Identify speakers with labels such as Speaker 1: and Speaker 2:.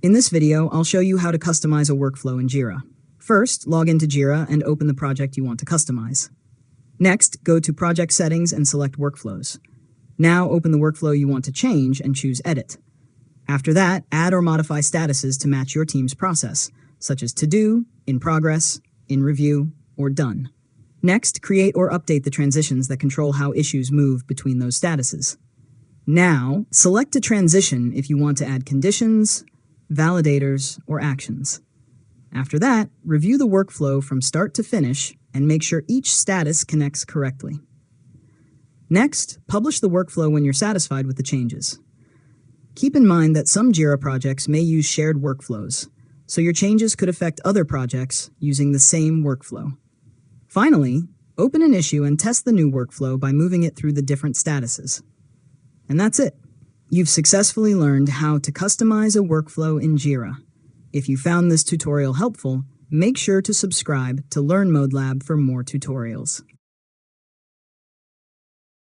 Speaker 1: In this video, I'll show you how to customize a workflow in Jira. First, log into Jira and open the project you want to customize. Next, go to Project Settings and select Workflows. Now open the workflow you want to change and choose Edit. After that, add or modify statuses to match your team's process, such as To Do, In Progress, In Review, or Done. Next, create or update the transitions that control how issues move between those statuses. Now, select a transition if you want to add conditions, validators, or actions. After that, review the workflow from start to finish and make sure each status connects correctly. Next, publish the workflow when you're satisfied with the changes. Keep in mind that some Jira projects may use shared workflows, so your changes could affect other projects using the same workflow. Finally, open an issue and test the new workflow by moving it through the different statuses. And that's it. You've successfully learned how to customize a workflow in Jira. If you found this tutorial helpful, make sure to subscribe to Learn Mode Lab for more tutorials.